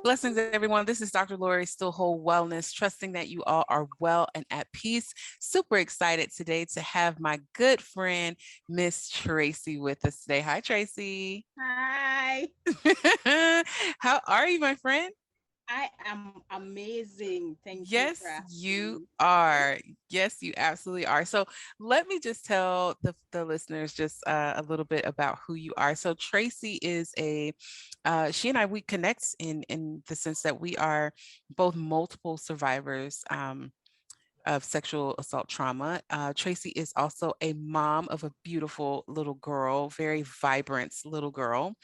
Blessings, everyone. This is Dr. Lori, Still Whole Wellness, trusting that you all are well and at peace. Super excited today to have my good friend, Miss Tracey, with us today. Hi, Tracey. Hi. How are you, my friend? I am amazing. Thank you for Yes, asking you me. are. Yes, you absolutely are. So let me just tell the listeners just a little bit about who you are. So Tracey is she and I, we connect in the sense that we are both multiple survivors of sexual assault trauma. Tracey is also a mom of a beautiful little girl, very vibrant little girl.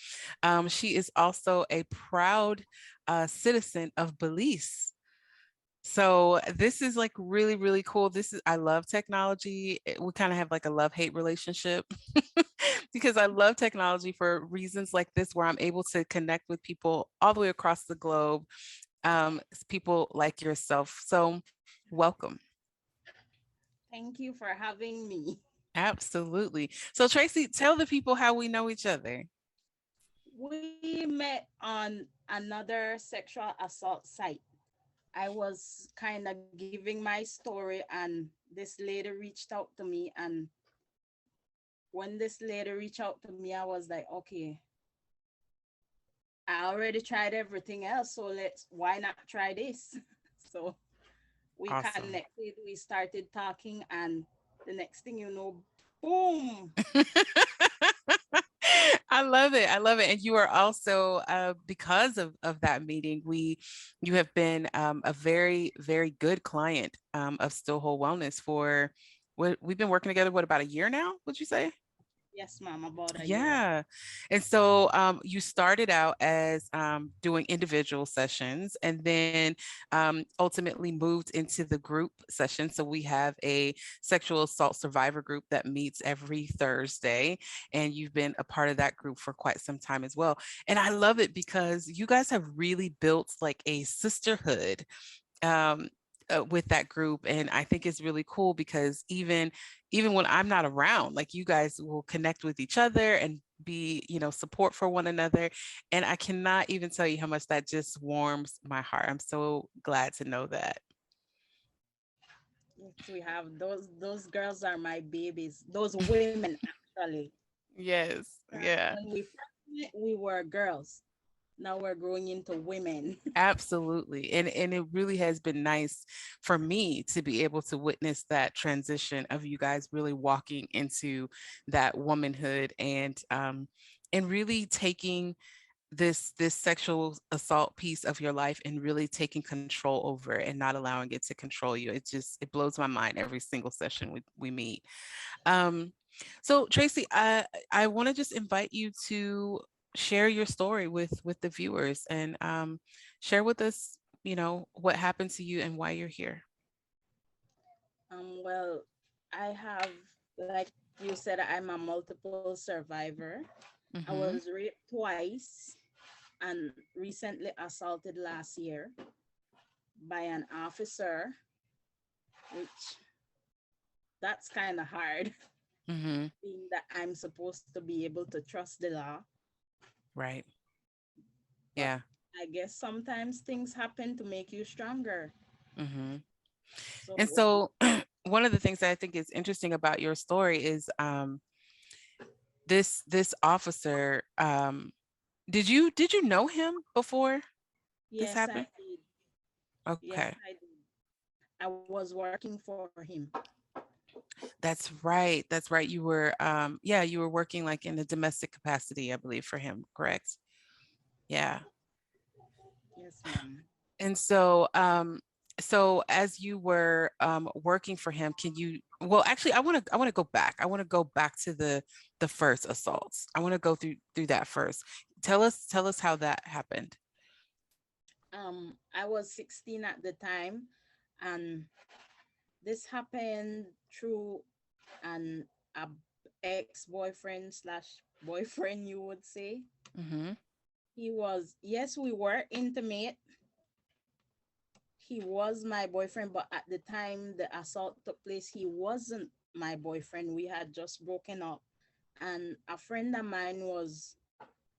She is also a proud citizen of Belize. So this is like really, really cool. I love technology. We kind of have like a love-hate relationship because I love technology for reasons like this, where I'm able to connect with people all the way across the globe, people like yourself. So welcome. Thank you for having me. Absolutely. So Tracey, tell the people how we know each other. We met on another sexual assault site. I was kind of giving my story, and this lady reached out to me. And when this lady reached out to me, I was like, okay, I already tried everything else. So why not try this? So we Awesome. connected, we started talking, and the next thing you know, boom. I love it. I love it. And you are also, because of that meeting, you have been a very, very good client of Still Whole Wellness for what we've been working together, what, about a year now, would you say? Yes, ma'am, about a year. Yeah. And so you started out as doing individual sessions and then ultimately moved into the group session. So we have a sexual assault survivor group that meets every Thursday. And you've been a part of that group for quite some time as well. And I love it because you guys have really built like a sisterhood um, with that group. And I think it's really cool because even when I'm not around, like you guys will connect with each other and be, support for one another. And I cannot even tell you how much that just warms my heart. I'm so glad to know that. Yes, we have those girls are my babies. Those women actually. Yes. Yeah. When we first met, we were girls. Now we're growing into women. Absolutely. And it really has been nice for me to be able to witness that transition of you guys really walking into that womanhood and really taking this sexual assault piece of your life and really taking control over it and not allowing it to control you. It blows my mind every single session we meet. Um, so Tracey, I want to just invite you to share your story with the viewers and share with us, what happened to you and why you're here. Well, I have, like you said, I'm a multiple survivor. I was Hmm. raped twice and recently assaulted last year by an officer, which that's kind of hard, Hmm. being that I'm supposed to be able to trust the law. Right. But Yeah. I guess sometimes things happen to make you stronger. Hmm. So And so one of the things that I think is interesting about your story is this officer. Did you know him before this yes, I happened? did. Okay. Yes, I did. I was working for him. That's right. That's right. Yeah, you were working like in a domestic capacity, I believe, for him, correct? Yeah. Yes, ma'am. And so as you were working for him, well, actually, I want to go back. I want to go back to the first assaults. I want to go through that first. Tell us how that happened. I was 16 at the time, and this happened through an a ex-boyfriend slash boyfriend, you would say. Mm-hmm. He was, yes, we were intimate. He was my boyfriend, but at the time the assault took place, he wasn't my boyfriend. We had just broken up, and a friend of mine was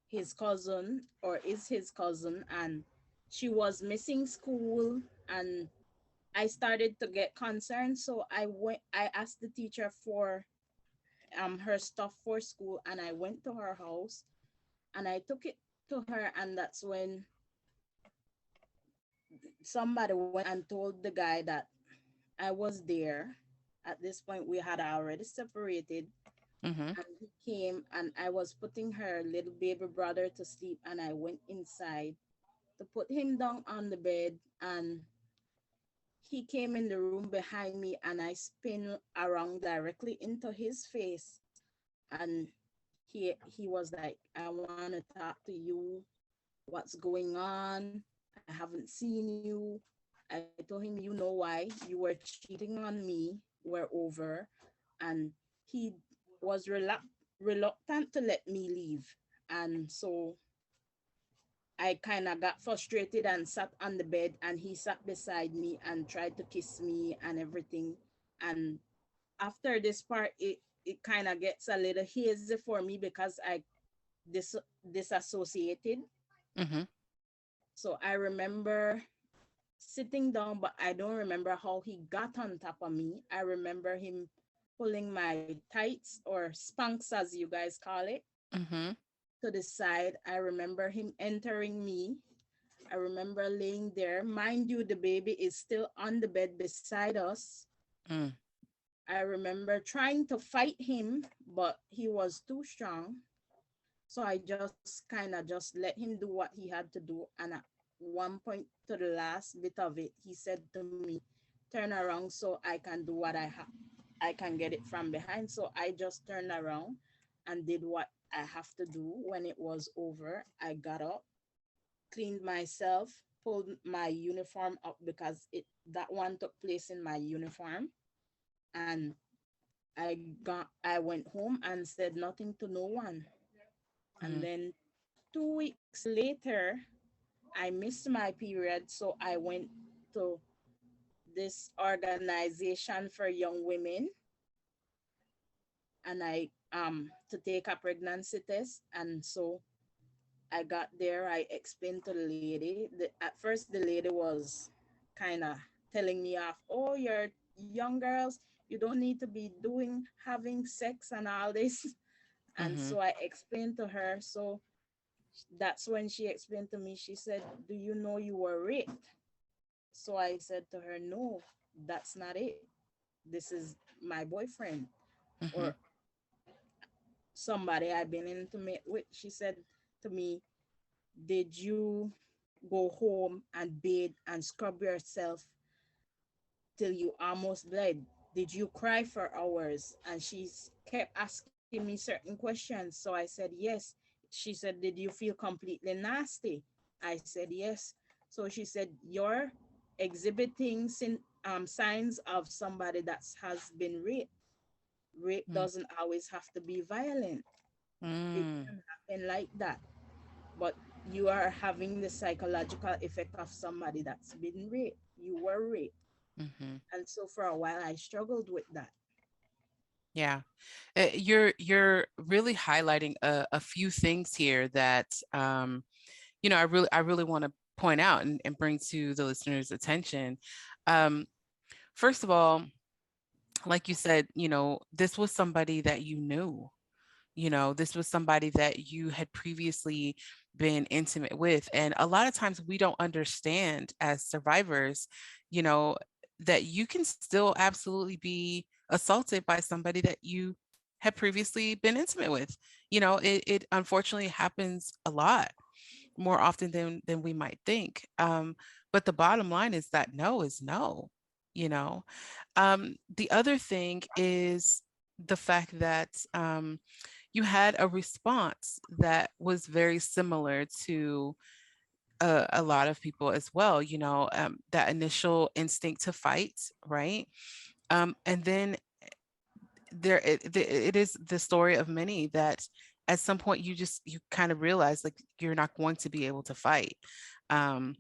his cousin, or is his cousin, and she was missing school, and I started to get concerned. So I asked the teacher for her stuff for school, and I went to her house and I took it to her, and that's when somebody went and told the guy that I was there. At this point, we had already separated, Mm-hmm. and he came and I was putting her little baby brother to sleep, and I went inside to put him down on the bed, and he came in the room behind me, and I spin around directly into his face, and he was like, I want to talk to you. What's going on? I haven't seen you. I told him, you know why you were cheating on me. We're over. And he was reluctant to let me leave. And so I kind of got frustrated and sat on the bed, and he sat beside me and tried to kiss me and everything. And after this part, it kind of gets a little hazy for me because I dis- disassociated. Mm-hmm. So I remember sitting down, but I don't remember how he got on top of me. I remember him pulling my tights, or spanks as you guys call it, Mm-hmm. to the side. I remember him entering me. I remember laying there. Mind you, the baby is still on the bed beside us. Mm. I remember trying to fight him, but he was too strong. So I just kind of just let him do what he had to do. And at one point, to the last bit of it, he said to me, turn around so I can do what I can get it from behind. So I just turned around and did what I have to do. When it was over, I got up, cleaned myself, pulled my uniform up because it that one took place in my uniform. And I went home and said nothing to no one. And Mm. then 2 weeks later, I missed my period, so I went to this organization for young women, and I to take a pregnancy test. And so I got there. I explained to the lady. At first, the lady was kind of telling me off. Oh, you're young girls. You don't need to be having sex and all this. And Mm-hmm. so I explained to her. So that's when she explained to me. She said, "Do you know you were raped?" So I said to her, "No, that's not it. This is my boyfriend, Mm-hmm. or somebody I've been intimate with." She said to me, "Did you go home and bathe and scrub yourself till you almost bled? Did you cry for hours?" And she kept asking me certain questions. So I said, "Yes." She said, "Did you feel completely nasty?" I said, "Yes." So she said, "You're exhibiting signs of somebody that has been raped. Rape doesn't always have to be violent. It Mm. can happen like that. But you are having the psychological effect of somebody that's been raped. You were raped." Mm-hmm. And so for a while, I struggled with that. Yeah. You're really highlighting a few things here that I really want to point out and bring to the listeners' attention. Um, First of all, like you said, this was somebody that you knew. This was somebody that you had previously been intimate with. And a lot of times we don't understand as survivors, you know, that you can still absolutely be assaulted by somebody that you had previously been intimate with. It unfortunately happens a lot more often than we might think. But the bottom line is that no is no. You know, the other thing is the fact that you had a response that was very similar to a lot of people as well. That initial instinct to fight, right? And then it is the story of many that at some point you kind of realize like you're not going to be able to fight. um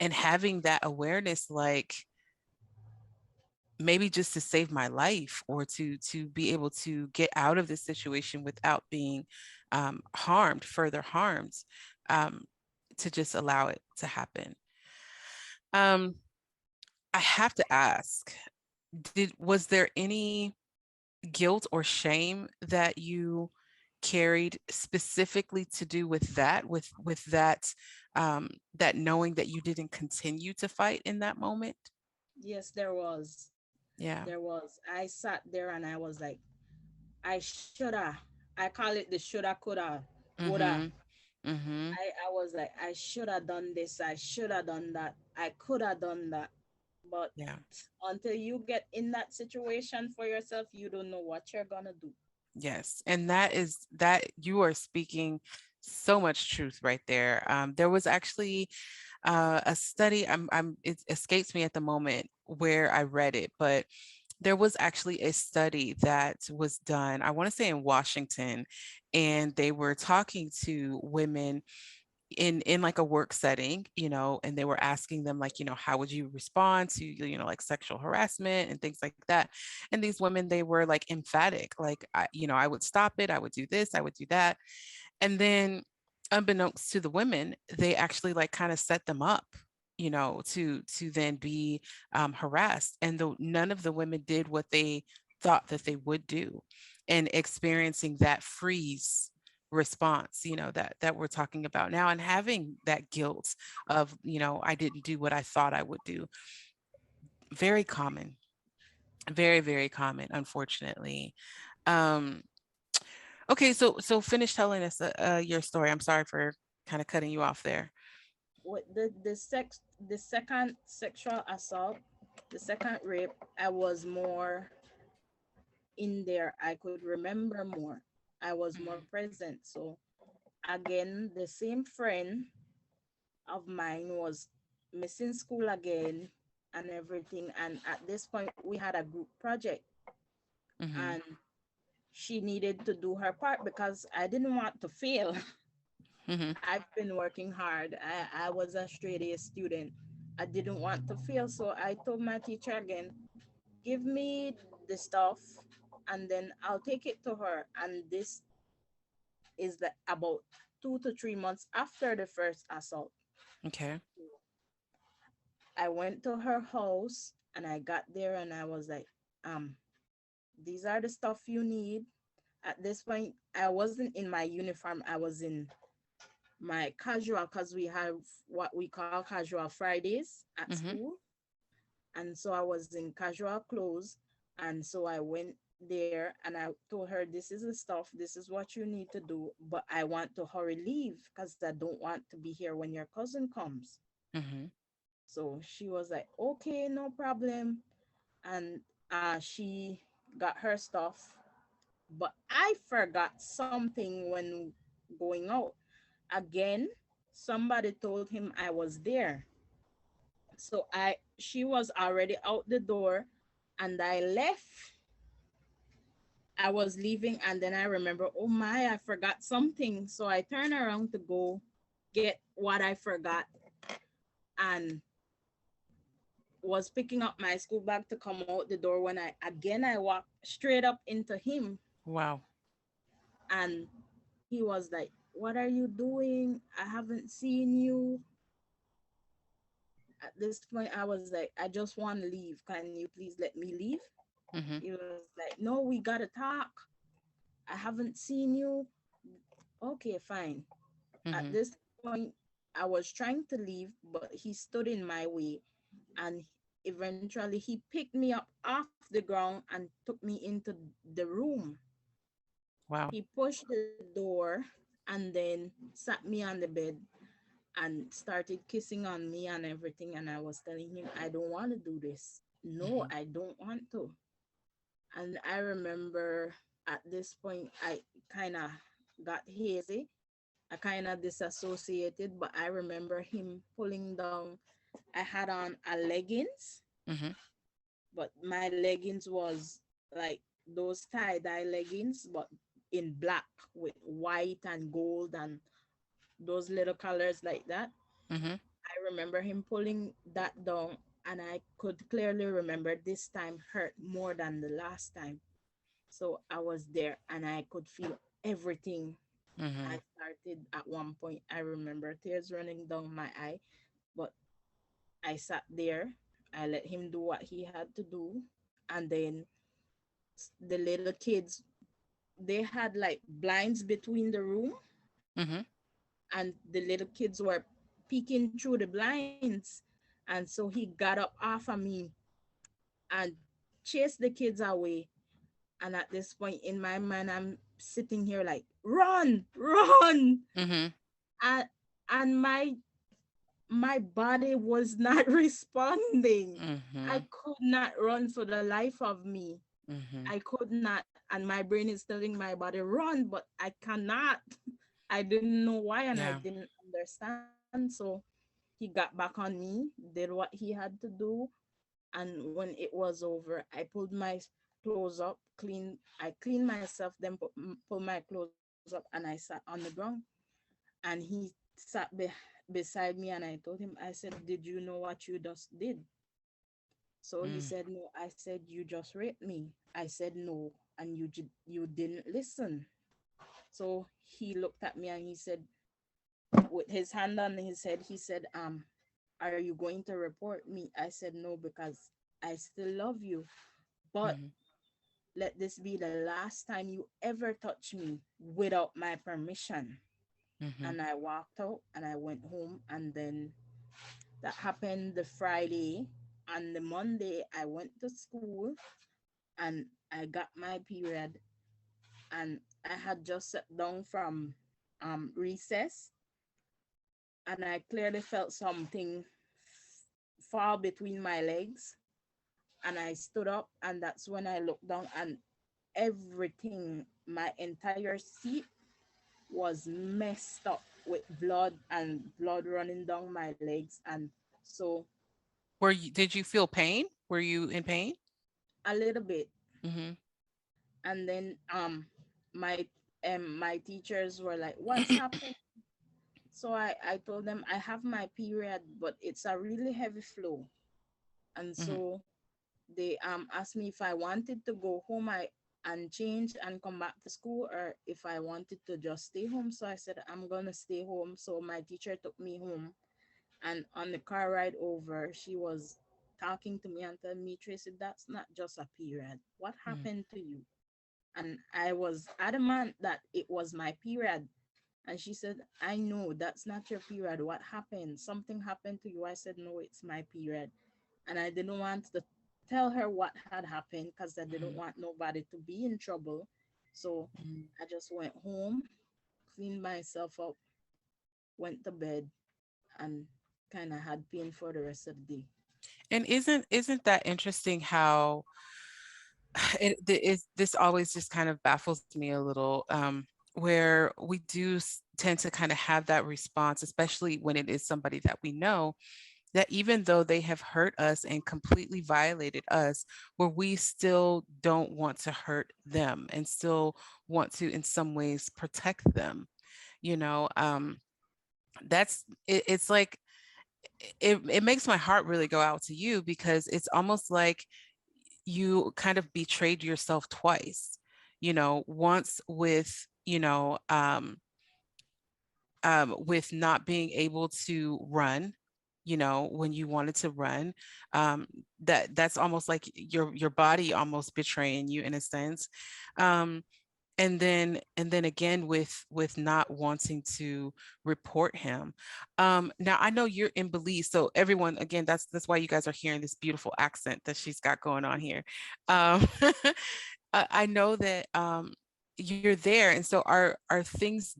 and having that awareness, like maybe just to save my life or to be able to get out of this situation without being further harmed, um to just allow it to happen. Um, I have to ask, was there any guilt or shame that you carried specifically to do with that, with that, that knowing that you didn't continue to fight in that moment? Yes, there was. There Yeah. was. I sat there and I was like, I shoulda. I call it the shoulda, coulda, woulda. Mhm. Mhm. I was like, I should have done this, I should have done that, I could have done that. But Yeah. until you get in that situation for yourself, you don't know what you're gonna do. Yes. And that is that you are speaking so much truth right there. There was actually a study. It escapes me at the moment where I read it, but there was actually a study that was done, I want to say in Washington, and they were talking to women in like a work setting, and they were asking them, like, how would you respond to, like sexual harassment and things like that. And these women, they were like emphatic, like, I would stop it, I would do this, I would do that. And then, unbeknownst to the women, they actually like kind of set them up, to then be harassed. And none of the women did what they thought that they would do, and experiencing that freeze response, that we're talking about now, and having that guilt of, I didn't do what I thought I would do. Very common, very, very common, unfortunately. um okay, so finish telling us your story. I'm sorry for kind of cutting you off there. With the second sexual assault, the second rape, I was more in there. I could remember more. I was more Mhm. present. So again, the same friend of mine was missing school again and everything. And at this point, we had a group project, Mhm. and she needed to do her part because I didn't want to fail. Mhm. I've been working hard. I was a straight A student. I didn't want to fail. So I told my teacher again, give me the stuff and then I'll take it to her. And this is about 2 to 3 months after the first assault. Okay. I went to her house and I got there and I was like, um, these are the stuff you need. At this point, I wasn't in my uniform. I was in my casual because we have what we call casual Fridays at Mhm. school. And so I was in casual clothes. And so I went there and I told her, this is the stuff, this is what you need to do. But I want to hurry leave because I don't want to be here when your cousin comes. Mhm. So she was like, okay, no problem. And she got her stuff. But I forgot something when going out. Again, somebody told him I was there. So she was already out the door and I left. I was leaving and then I remember, oh my, I forgot something. So I turned around to go get what I forgot and was picking up my school bag to come out the door when I walked straight up into him. Wow. And he was like, what are you doing? I haven't seen you. At this point, I was like, I just want to leave. Can you please let me leave? Mhm. He was like, no, we got to talk. I haven't seen you. Okay, fine. At Mhm. this point, I was trying to leave, but he stood in my way. And eventually, he picked me up off the ground and took me into the room. Wow. He pushed the door and then sat me on the bed and started kissing on me and everything. And I was telling him, I don't want to do this. No, Mhm. I don't want to. And I remember at this point, I kind of got hazy. I kind of disassociated, but I remember him pulling down. I had on a leggings, Mhm. but my leggings was like those tie-dye leggings, but in black with white and gold and those little colors like that. Mhm. I remember him pulling that down, and I could clearly remember this time hurt more than the last time. So I was there and I could feel everything. I Mhm. started at one point. I remember tears running down my eye, but I sat there. I let him do what he had to do. And then the little kids, they had like blinds between the room, Mhm. and the little kids were peeking through the blinds. And so he got up off of me and chased the kids away. And at this point in my mind, I'm sitting here like, run, run. Mhm. And, and my body was not responding. I Mhm. could not run for the life of me. Mhm. I could not. And my brain is telling my body, run, but I cannot. I didn't know why and I Yeah. didn't understand. So he got back on me, did what he had to do. And when it was over, I pulled my clothes up, I cleaned myself, then pull my clothes up, and I sat on the ground. And he sat beside me, and I told him, I said, did you know what you just did? So he Mm. said, no. I said, you just raped me. I said, no, and you didn't listen. So he looked at me and he said, with his hand on his head, he said, are you going to report me? I said, no, because I still love you. But Mhm. let this be the last time you ever touch me without my permission. And Mhm. I walked out and I went home. And then that happened the Friday. On the Monday, I went to school and I got my period. And I had just sat down from recess, and I clearly felt something fall between my legs. And I stood up, and that's when I looked down, and everything, my entire seat was messed up with blood and blood running down my legs. And so Were you did you feel pain? Were you in pain? a little bit. Mhm. And then my my teachers were like, what's happened? So I told them I have my period, but it's a really heavy flow. And Mhm. so they asked me if I wanted to go home and change and come back to school, or if I wanted to just stay home. So I said I'm gonna stay home. So my teacher took me home, and on the car ride over, she was talking to me and telling me, Tracy, that's not just a period. What Mhm. happened to you? And I was adamant that it was my period. And she said, I know that's not your period. What happened? Something happened to you. I said, no, it's my period. And I didn't want to tell her what had happened because I didn't Mhm. want nobody to be in trouble. So Mhm. I just went home, cleaned myself up, went to bed, and kind of had pain for the rest of the day. And isn't that interesting how this always just kind of baffles me a little, where we do tend to kind of have that response, especially when it is somebody that we know, that even though they have hurt us and completely violated us, where we still don't want to hurt them and still want to in some ways protect them, you know. It's like it makes my heart really go out to you, because it's almost like you kind of betrayed yourself twice, once with with not being able to run, when you wanted to run. That's almost like your body almost betraying you in a sense. um, and then again with not wanting to report him. Now I know you're in Belize, so everyone, again, that's why you guys are hearing this beautiful accent that she's got going on here. I know that you're there, and so are things,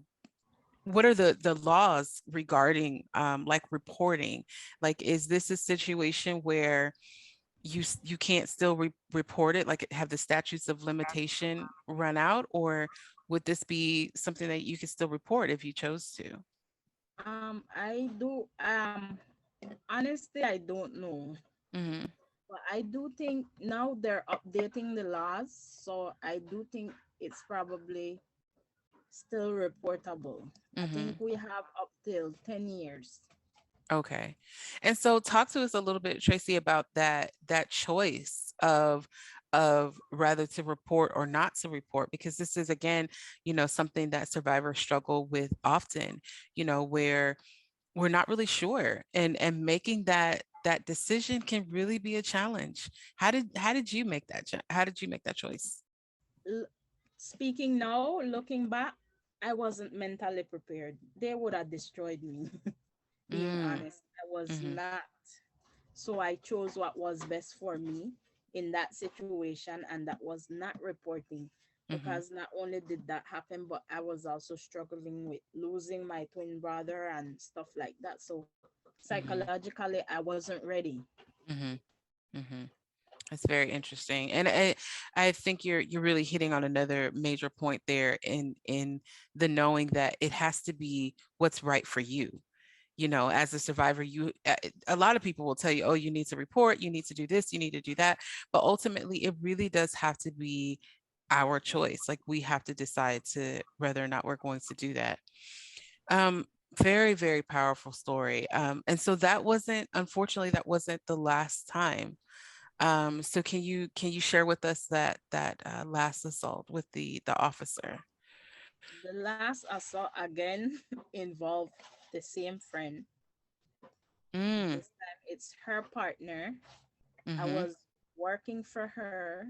what are the laws regarding like reporting? Like, is this a situation where you can't still report it, like have the statutes of limitation run out, or would this be something that you could still report if you chose to? I do. Honestly, I don't know, Hmm. but I do think now they're updating the laws, so I do think it's probably still reportable. I think Hmm. we have up till 10 years. Okay. And so talk to us a little bit, Tracy, about that choice of of rather to report or not to report, because this is again, something that survivors struggle with often, where we're not really sure, and making that decision can really be a challenge. How did you make how did you make that choice? L- Speaking now, looking back, I wasn't mentally prepared. They would have destroyed me. Being Mm, honest, I was mhm, not. So I chose what was best for me in that situation, and that was not reporting. mhm, Because not only did that happen, but I was also struggling with losing my twin brother and stuff like that. So mhm, psychologically, I wasn't ready. mhm, mhm. That's very interesting, and I think you're really hitting on another major point there in the knowing that it has to be what's right for you. As a survivor, a lot of people will tell you, oh, you need to report, you need to do this, you need to do that, but ultimately it really does have to be our choice. Like, we have to decide to whether or not we're going to do that. Very, very powerful story. And so that wasn't, unfortunately, that wasn't the last time. So can you share with us that last assault with the officer? The last assault again involved the same friend. Mm, This time it's her partner. I mm-hmm, was working for her.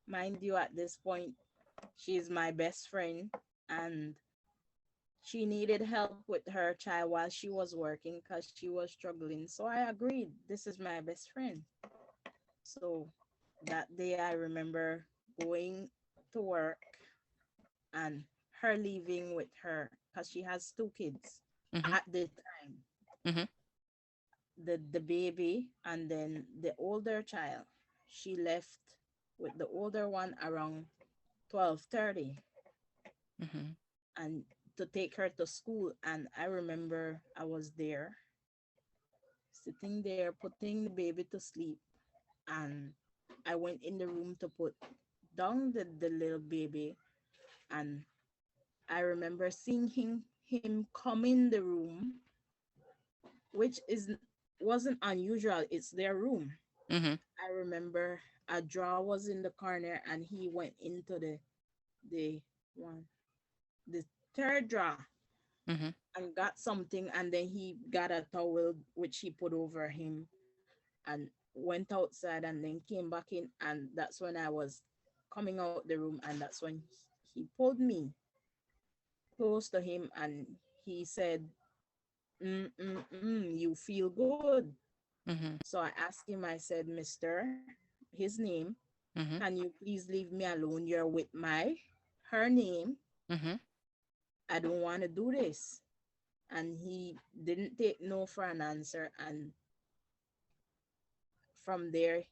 Mind you, at this point, she's my best friend, and she needed help with her child while she was working because she was struggling. So I agreed. This is my best friend. So that day, I remember going to work and her leaving with her because she has two kids mm-hmm, at the time, mm-hmm, the baby and then the older child. She left with the older one around 12:30 mm-hmm, and to take her to school. And I remember I was there sitting there putting the baby to sleep, and I went in the room to put down the little baby, and I remember seeing him come in the room, which is wasn't unusual. It's their room. mm-hmm, I remember a drawer was in the corner, and he went into the one the third drawer mm-hmm, and got something, and then he got a towel which he put over him and went outside, and then came back in, and that's when I was coming out the room, and that's when he pulled me close to him, and he said, you feel good. mm-hmm, So I asked him, I said, Mr. His name, mm-hmm, can you please leave me alone? You're with her name. mm-hmm, I don't want to do this. And he didn't take no for an answer. And from there,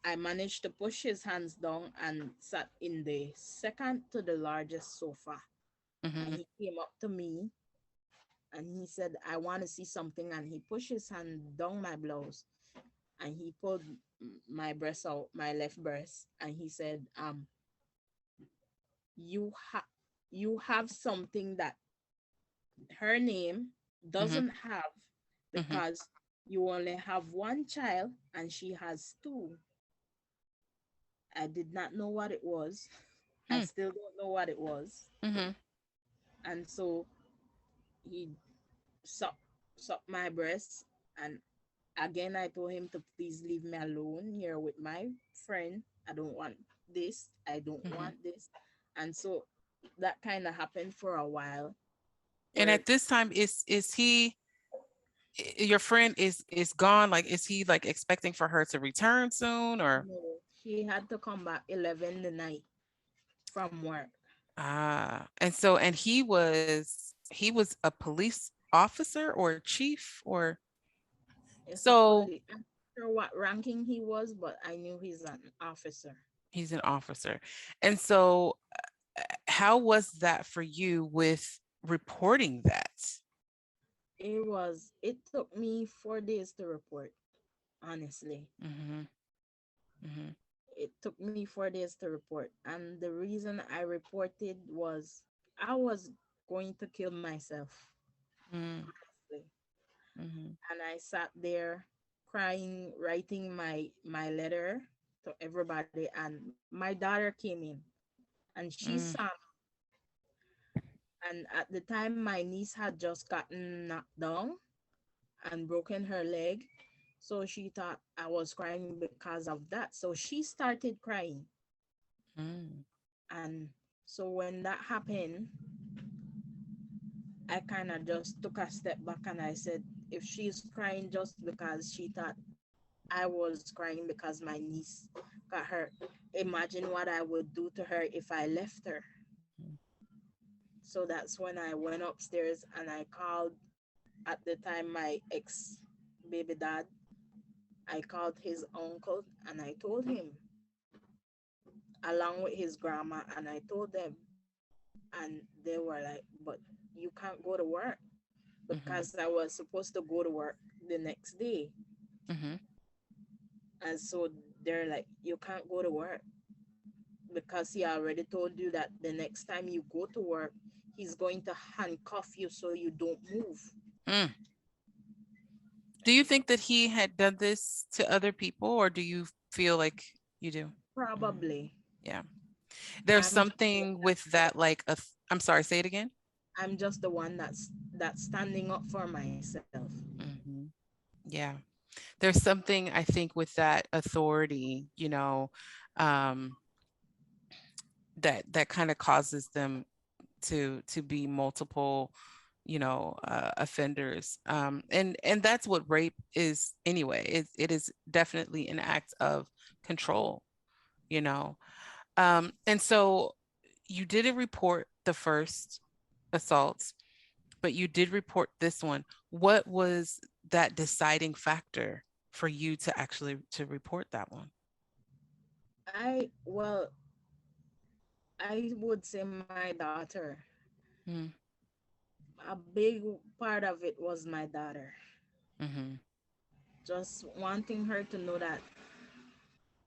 I managed to push his hands down and sat in the second to the largest sofa. And mm-hmm, he came up to me and he said, I want to see something. And he pushed his hand down my blouse and he pulled my breast out, my left breast. And he said, you have you have something that her name mm-hmm, doesn't have mm-hmm, because you only have one child and she has two. I did not know what it was. I still don't know what it was. mm-hmm, And so he sucked, sucked my breast. And again, I told him to please leave me alone here with my friend. I don't want this. I don't mm-hmm. want this. And so that kind of happened for a while And where at this time, is he your friend is gone? Like, is he like expecting for her to return soon, or? no, she had to come back 11 the night from work. And he was a police officer or chief, or It's a so police. I'm not sure what ranking he was, but I knew he's an officer. he's an officer. And so how was that for you with reporting that? It took me 4 days to report, honestly. Mhm. Mhm. It took me 4 days to report. And the reason I reported was I was going to kill myself, Mm, honestly. mhm. And I sat there crying, writing my letter to everybody, and my daughter came in and she Mm, saw me. And at the time, my niece had just gotten knocked down and broken her leg. So she thought I was crying because of that. So she started crying. mm, And so when that happened, I kind of just took a step back and I said, if she's crying just because she thought I was crying because my niece got hurt, imagine what I would do to her if I left her. mm, So that's when I went upstairs and I called, at the time, my ex baby dad. I called his uncle and I told him, along with his grandma, and I told them, and they were like, but you can't go to work, mhm, because I was supposed to go to work the next day. mhm, And so they're like, you can't go to work because he already told you that the next time you go to work, he's going to handcuff you so you don't move. mm. Do you think that he had done this to other people, or do you feel like you do? Mm, Probably. yeah. There's I'm just the one something with that's that, like I'm sorry, say it again. I'm just the one that's standing up for myself. Hmm. Yeah. There's something I think with that authority, um, that kind of causes them to be multiple, offenders. And that's what rape is anyway. It is definitely an act of control, you know. And so you didn't report the first assaults, but you did report this one. What was that deciding factor for you to actually to report that one? Well, I would say my daughter. Mm, A big part of it was my daughter. mm-hmm, Just wanting her to know that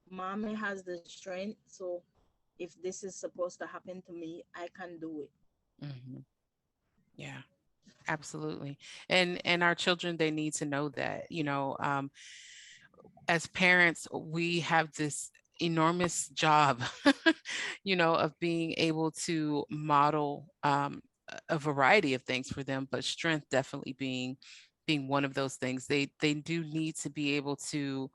mommy has the strength. So if this is supposed to happen to me, I can do it. mm-hmm. Yeah, absolutely. And our children, they need to know that, as parents, we have this enormous job, of being able to model a variety of things for them, but strength definitely being one of those things. They do need to be able to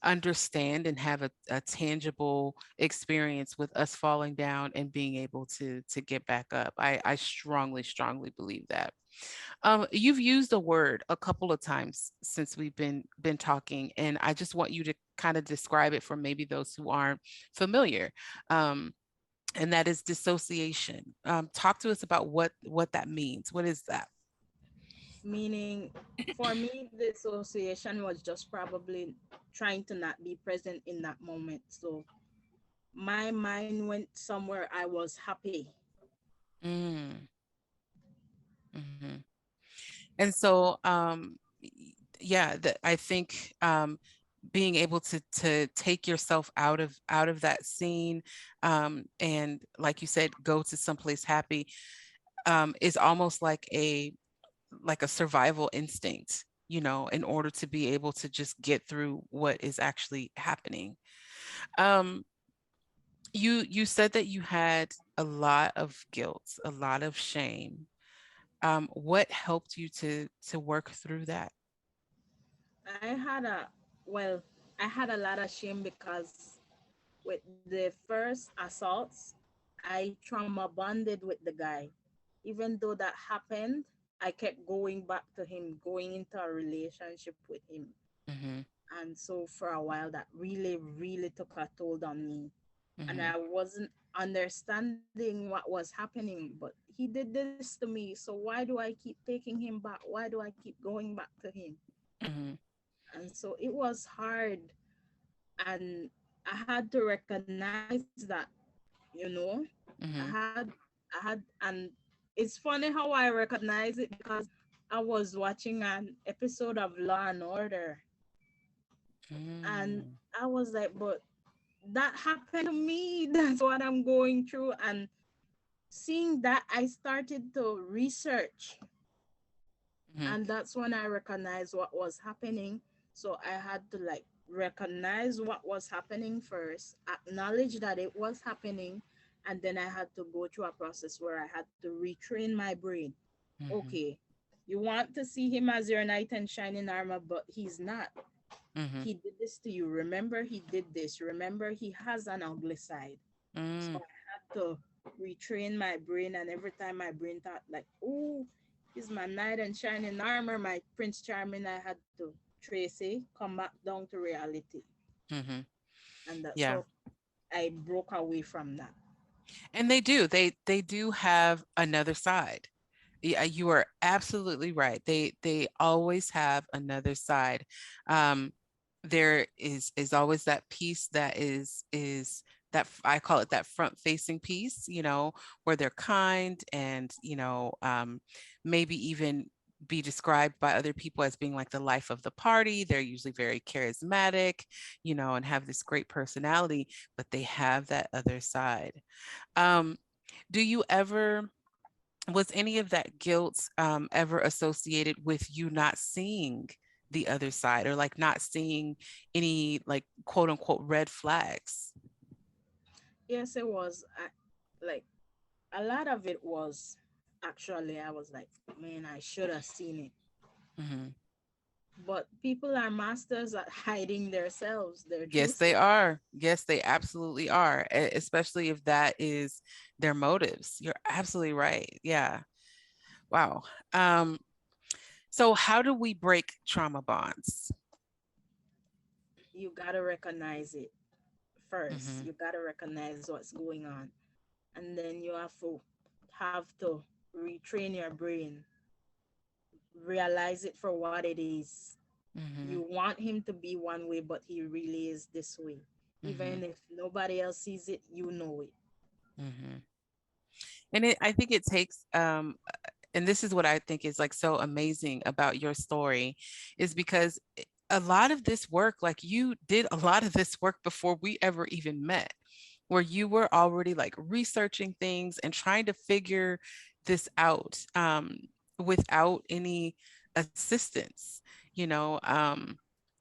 understand and have a tangible experience with us falling down and being able to get back up. I strongly, strongly believe that. You've used the word a couple of times since we've been talking, and I just want you to kind of describe it for maybe those who aren't familiar. Um, and that is dissociation. Talk to us about what that means. What is that? Meaning, for me, the association was just probably trying to not be present in that moment. So my mind went somewhere I was happy. Mm, mhm. And so, yeah, that I think being able to take yourself out of that scene, and like you said, go to someplace happy, is almost like a survival instinct, in order to be able to just get through what is actually happening. Um, you said that you had a lot of guilt, a lot of shame. What helped you to work through that? I had a, well, I had a lot of shame because with the first assaults, I trauma bonded with the guy. Even though that happened, I kept going back to him, going into a relationship with him. Hmm. And so for a while, that really, really took a toll on me. And Hmm. I wasn't understanding what was happening, but he did this to me. So why do I keep taking him back? Why do I keep going back to him? Hmm. And so it was hard. And I had to recognize that, you know, I Hmm. had, and it's funny how I recognize it because I was watching an episode of Law and Order, and Mm. I was like, but that happened to me. That's what I'm going through. And seeing that, I started to research, Hmm. and that's when I recognized what was happening. So I had to like recognize what was happening first, acknowledge that it was happening, and then I had to go through a process where I had to retrain my brain. Mhm. Okay, you want to see him as your knight in shining armor, but he's not. Mhm. He did this to you. Remember, he did this. Remember, he has an ugly side. So Mm. I had to retrain my brain, and every time my brain thought like, "Oh, he's my knight in shining armor, my Prince Charming," I had to Tracy come back down to reality, Mhm. and that's Yeah. how I broke away from that. And they do. They do have another side. Yeah, you are absolutely right. They always have another side. Um, there is always that piece that is that I call it that front facing piece, where they're kind and, maybe even be described by other people as being like the life of the party. They're usually very charismatic, and have this great personality, but they have that other side. Um, do you ever Was any of that guilt ever associated with you not seeing the other side, or like not seeing any like quote unquote red flags? Yes, it was. Like a lot of it was actually. I was like, man, I should have seen it. Hmm. But people are masters at hiding themselves, their true Yes, they self. are. Yes, they absolutely are, especially if that is their motives. You're absolutely right. Yeah. Wow. Um, so how do we break trauma bonds? You gotta recognize it first. Hmm. You gotta recognize what's going on, and then you have to retrain your brain, realize it for what it is. You Hmm. want him to be one way, but he really is this way. Hmm. Even if nobody else sees it, you know it. Hmm. I think it takes, and this is what I think is like so amazing about your story, is because a lot of this work, like you did a lot of this work before we ever even met, where you were already like researching things and trying to figure this out, without any assistance, you know.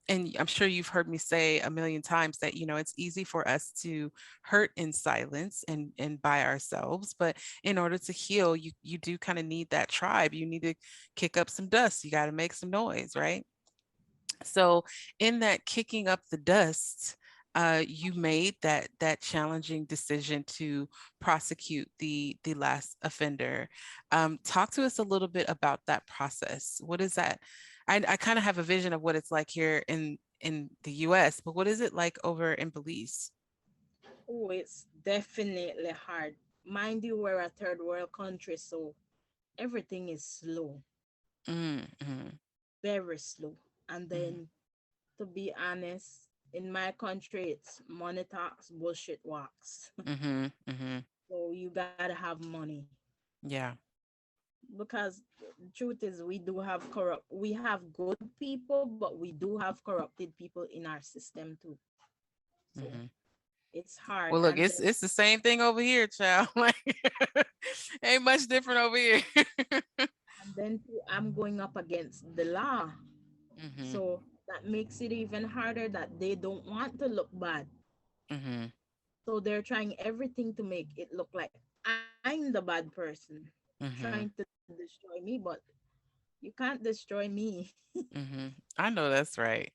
And I'm sure you've heard me say a million times that, it's easy for us to hurt in silence and by ourselves, but in order to heal, you do kind of need that tribe. You need to kick up some dust. You got to make some noise, right? So in that kicking up the dust, you made that challenging decision to prosecute the last offender. Talk to us a little bit about that process. What is that? I kind of have a vision of what it's like here in the U.S., but what is it like over in Belize? Oh, it's definitely hard. Mind you, we're a third world country, so everything is slow, Mm-hmm. very slow. And then, to be honest, in my country, it's money talks, bullshit walks. Mm-hmm. Mm-hmm. So you gotta have money, Yeah. because the truth is we have good people, but we do have corrupted people in our system too. So Mm-hmm. it's hard. Well, look, it's the same thing over here, child. Like, ain't much different over here. And then too, I'm going up against the law. Mm-hmm. So that makes it even harder that they don't want to look bad. Mm-hmm. So they're trying everything to make it look like I'm the bad person, trying to Mm-hmm. destroy me, but you can't destroy me. Mm-hmm. I know that's right.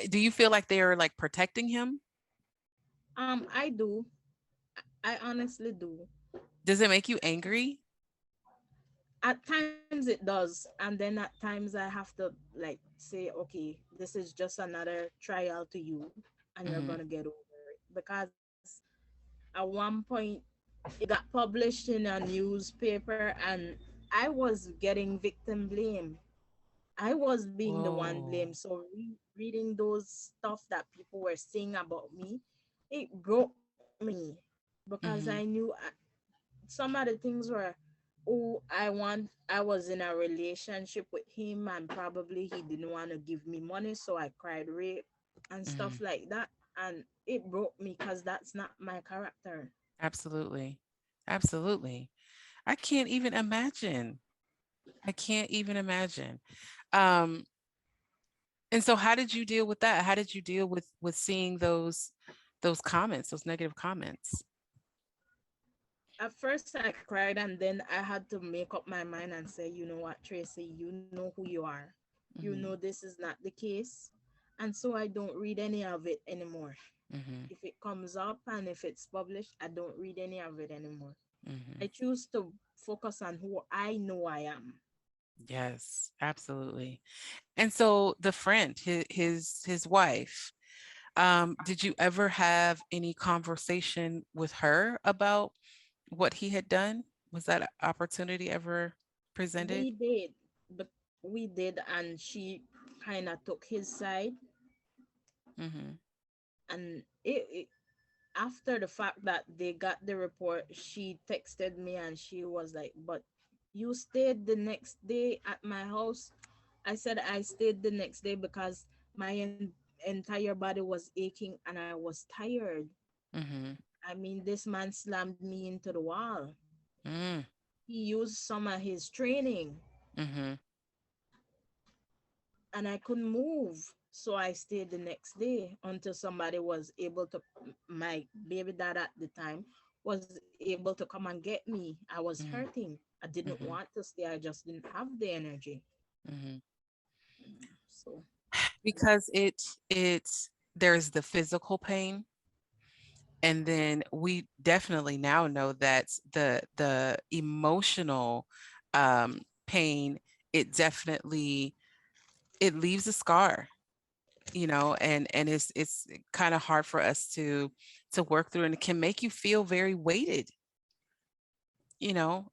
Do you feel like they are like protecting him? I do. I honestly do. Does it make you angry? At times it does, and then at times I have to like say, okay, this is just another trial to you, and you're Mm-hmm. gonna get over it. Because at one point it got published in a newspaper, and I was getting victim blame. I was being the one blamed. Whoa. So reading those stuff that people were saying about me, it broke me, because I Mm-hmm. knew some of the things were, oh, I was in a relationship with him, and probably he didn't want to give me money, so I cried rape and stuff Mm-hmm. like that. And it broke me because that's not my character. Absolutely. Absolutely. I can't even imagine. I can't even imagine. Um, And so how did you deal with that? How did you deal with seeing those comments, those negative comments? At first I cried, and then I had to make up my mind and say, you know what, Tracy, you know who you are. You know Mhm. this is not the case. And so I don't read any of it anymore. Mhm. If it comes up and if it's published, I don't read any of it anymore. I Mhm. choose to focus on who I know I am. Yes, absolutely. And so the friend, his wife, did you ever have any conversation with her about what he had done? Was that opportunity ever presented? We did, but we did, and she kind of took his side. Mhm. And after the fact that they got the report, she texted me and she was like, "But you stayed the next day at my house." I said I stayed the next day because my entire body was aching and I was tired. Mhm. I mean, this man slammed me into the wall. Mm. He used some of his training Mhm. and I couldn't move. So I stayed the next day until somebody was able to, my baby dad at the time was able to come and get me. I was Mhm. hurting. I didn't want Mhm. to stay. I just didn't have the energy. Mhm. So Because it's there's the physical pain, and then we definitely now know that the emotional pain, it definitely, it leaves a scar, and it's kind of hard for us to work through, and it can make you feel very weighted, you know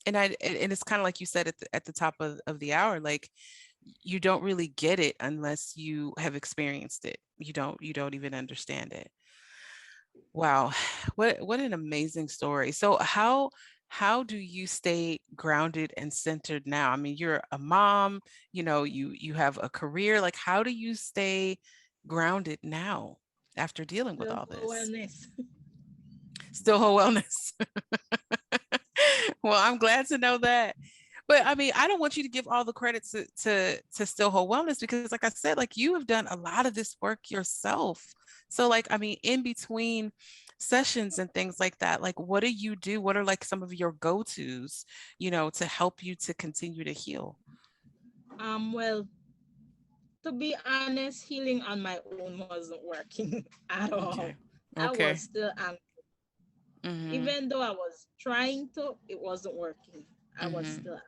and it's kind of like you said at the top of the hour, like you don't really get it unless you have experienced it. You don't even understand it. Wow. What an amazing story. So how do you stay grounded and centered now? I mean, you're a mom, you have a career. Like, how do you stay grounded now after dealing with the all whole this? wellness. Still whole wellness. Well, I'm glad to know that. But I mean, I don't want you to give all the credit to Still Whole Wellness, because like I said, like you have done a lot of this work yourself. So like, I mean, in between sessions and things like that, like what do you do? What are like some of your go-tos, to help you to continue to heal? Well, to be honest, healing on my own wasn't working at all. Okay. I was Okay. still angry. Mm-hmm. Even though I was trying to, it wasn't working. I was Mm-hmm. still,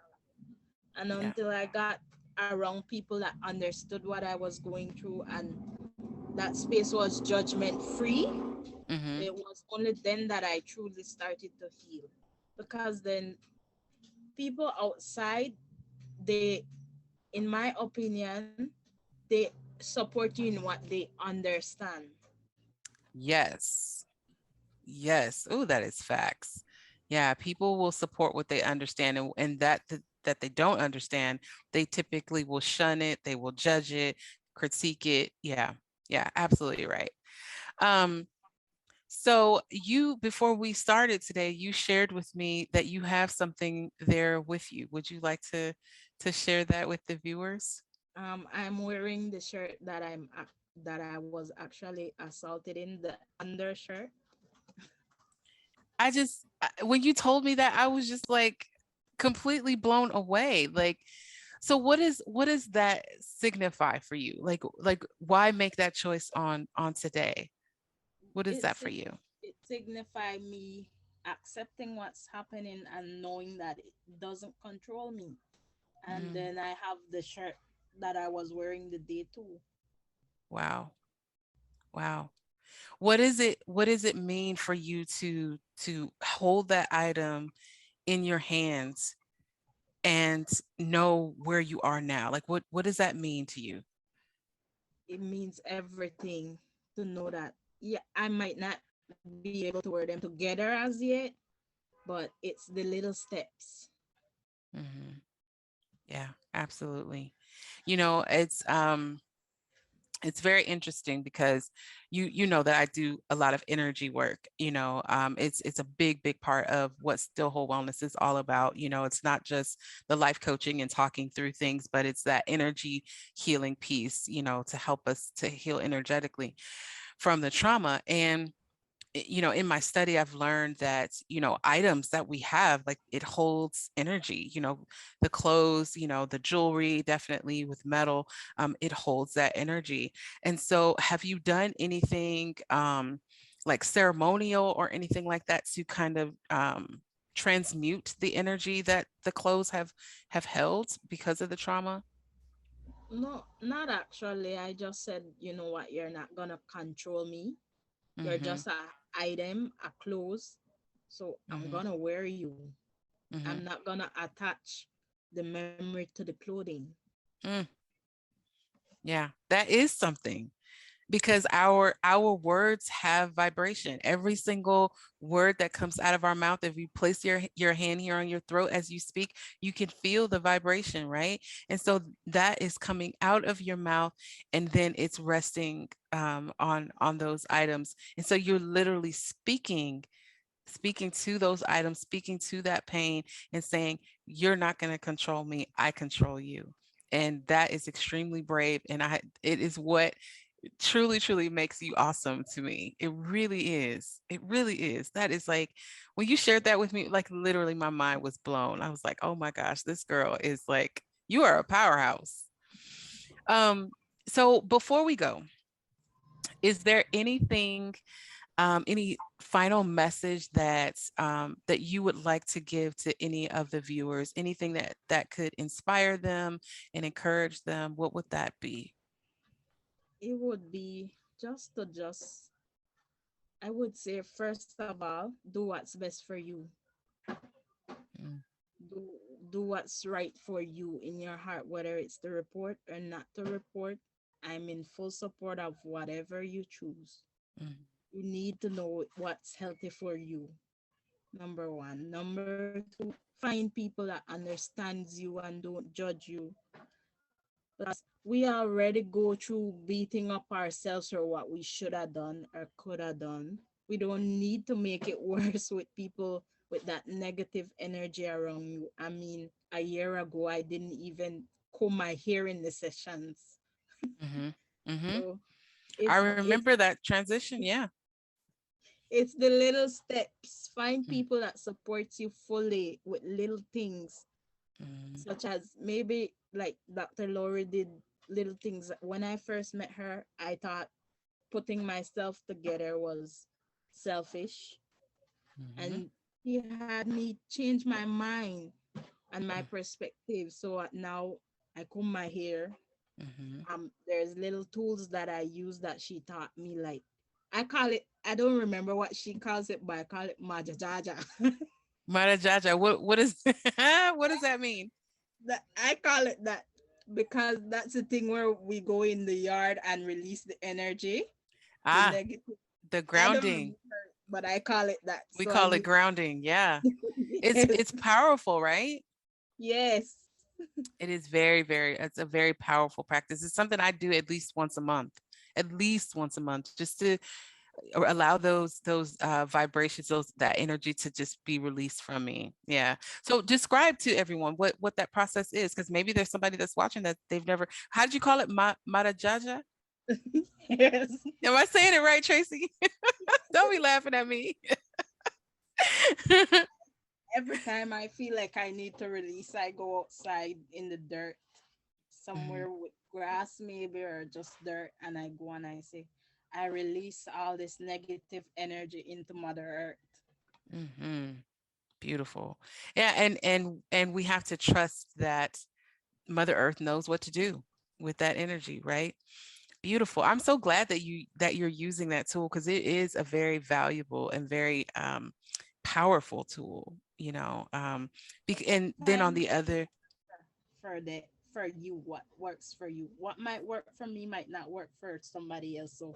and Yeah. until I got around people that understood what I was going through and that space was judgment free, Mm-hmm. it was only then that I truly started to heal. Because then people outside, they, in my opinion, they support you in what they understand. Yes. Yes. Oh, that is facts. Yeah, people will support what they understand, and that they don't understand, they typically will shun it, they will judge it, critique it. Yeah. Yeah, absolutely right. Um, so you before we started today, you shared with me that you have something there with you. Would you like to share that with the viewers? I'm wearing the shirt that that I was actually assaulted in, the undershirt. When you told me that, I was just like completely blown away. Like, so what does that signify for you? Like why make that choice on today? What is It that for sig- you? it signifies me accepting what's happening and knowing that it doesn't control me. And Mm, then I have the shirt that I was wearing the day too. wow. Wow. What does it mean for you to hold that item in your hands and know where you are now? Like what does that mean to you? It means everything to know that, yeah, I might not be able to wear them together as yet, but it's the little steps. Mhm. Yeah, absolutely. It's It's very interesting because you know that I do a lot of energy work. It's a big part of what Still Whole Wellness is all about. It's not just the life coaching and talking through things, but it's that energy healing piece, to help us to heal energetically from the trauma. And in my study, I've learned that, items that we have, like, it holds energy, the clothes, the jewelry, definitely with metal, it holds that energy. And so have you done anything like ceremonial or anything like that to kind of transmute the energy that the clothes have held because of the trauma? No, not actually. I just said, you know what, you're not gonna control me. You're Mm-hmm. just a item, a clothes. So I'm Mm-hmm. gonna wear you. I'm Mm-hmm. not gonna attach the memory to the clothing. Mm, yeah, that is something, because our words have vibration. Every single word that comes out of our mouth, if you place your hand here on your throat as you speak, you can feel the vibration, right? And so that is coming out of your mouth, and then it's resting on those items. And so you're literally speaking to those items, speaking to that pain, and saying, you're not going to control me, I control you. And that is extremely brave, and it is what truly makes you awesome to me. It really is. It really is. That is, like, when you shared that with me, like, literally my mind was blown. I was like, oh my gosh, this girl is like, you are a powerhouse. Um, so before we go, is there anything, any final message that you would like to give to any of the viewers? Anything that could inspire them and encourage them? What would that be? It would be just I would say first of all, do what's best for you. Mm, Do do what's right for you in your heart, whether it's to report or not to report. I'm in full support of whatever you choose. mm, You need to know what's healthy for you. Number one. Number two, find people that understands you and don't judge you. Because we already go through beating up ourselves for what we should have done or could have done. We don't need to make it worse with people with that negative energy around you. I mean, a year ago, I didn't even comb my hair in the sessions. mhm, mhm. So I it's remember that transition. Yeah. it's the little steps. Find Mm, people that supports you fully with little things, mm, such as maybe like Dr. Lori did little things. When I first met her, I thought putting myself together was selfish, mhm, and he had me change my mind and my mm, perspective. So now I comb my hair. mhm. There's little tools that I use that she taught me. Like I call it. I don't remember what she calls it, but I call it majajaja. Mara Jaja, what is what does that mean? That I call it that because that's the thing where we go in the yard and release the energy, the Ah, negative. the I don't grounding. remember, but I call it that. We So I call it use grounding. Yeah. yes, It's powerful, right? yes. It is very, it's a very powerful practice. It's something I do at least once a month. At least once a month, just to allow those vibrations, those that energy to just be released from me. Yeah. So describe to everyone what that process is, because maybe there's somebody that's watching that they've never. How did you call it? Marajaja? Yes. Am I saying it right, Tracy? Don't be laughing at me. Every time I feel like I need to release, I go outside in the dirt, Mhm, somewhere with grass maybe or just dirt, and I go and I say, I release all this negative energy into Mother Earth. mhm. Beautiful. Yeah, and we have to trust that Mother Earth knows what to do with that energy, right? Beautiful. I'm so glad that you're using that tool, because it is a very valuable and very powerful tool, and then on Find the other. for the for you what works for you. What might work for me might not work for somebody else. So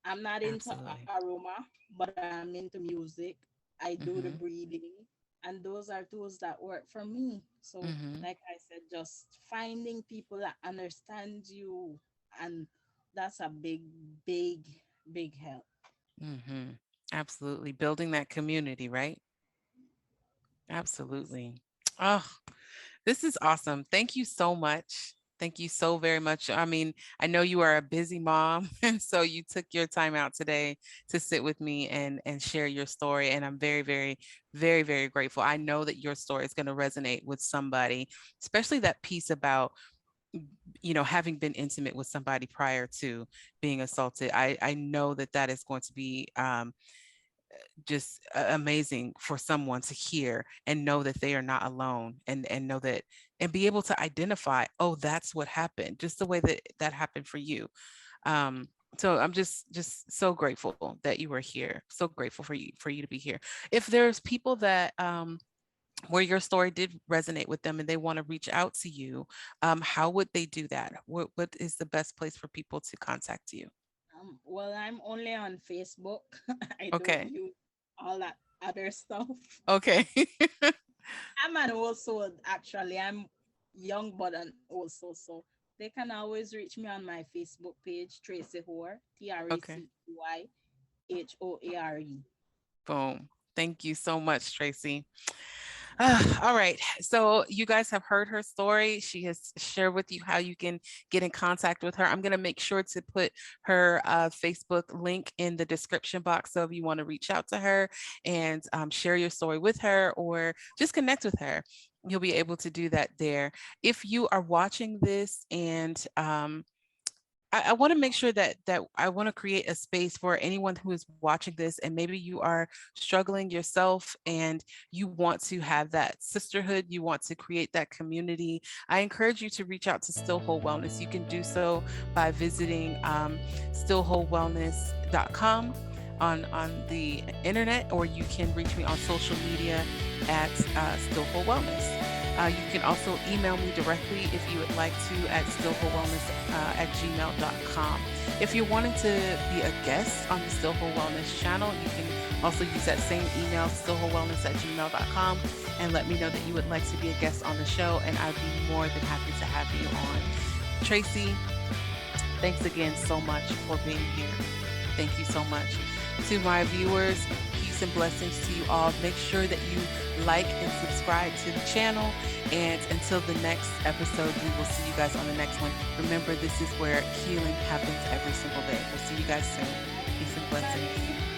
I'm not into Absolutely. aroma, but I'm into music. I do the Hmm. breathing, and those are tools that work for me. So, Hmm. like I said, just finding people that understand you and that's a big, big, big help. Mm-hmm. Absolutely. Building that community, right? Yes. Absolutely. Oh, this is awesome. Thank you so much. Thank you so very much. I mean, I know you are a busy mom, and so you took your time out today to sit with me and share your story. And I'm very, very, very, very grateful. I know that your story is going to resonate with somebody, especially that piece about having been intimate with somebody prior to being assaulted. I know that that is going to be just amazing for someone to hear and know that they are not alone, and know that, and be able to identify, oh, that's what happened, just the way that that happened for you. um so I'm just so grateful that you were here, so grateful for you to be here. If there's people that where your story did resonate with them and they want to reach out to you, how would they do that? What is the best place for people to contact you? Well, I'm only on Facebook. I don't Okay. use all that other stuff. Okay. I'm an old soul, actually. I'm young, but an old soul. So they can always reach me on my Facebook page, Tracey Hoare, Okay. TRACYHOARE. Boom. Thank you so much, Tracy. All right. So you guys have heard her story. She has shared with you how you can get in contact with her. I'm going to make sure to put her Facebook link in the description box. So if you want to reach out to her and share your story with her or just connect with her, you'll be able to do that there. If you are watching this and I want to make sure that I want to create a space for anyone who is watching this, and maybe you are struggling yourself and you want to have that sisterhood, you want to create that community. I encourage you to reach out to Still Whole Wellness. You can do so by visiting stillwholewellness.com on the internet, or you can reach me on social media at Still Whole Wellness. You can also email me directly if you would like to at stillwholewellness@gmail.com. If you're wanting to be a guest on the Still Whole Wellness channel, you can also use that same email, stillwholewellness@gmail.com, and let me know that you would like to be a guest on the show, and I'd be more than happy to have you on. Tracy, thanks again so much for being here. Thank you so much. To my viewers, peace and blessings to you all. Make sure that you like and subscribe to the channel. And until the next episode, we will see you guys on the next one. Remember, this is where healing happens every single day. We'll see you guys soon. Peace and blessings.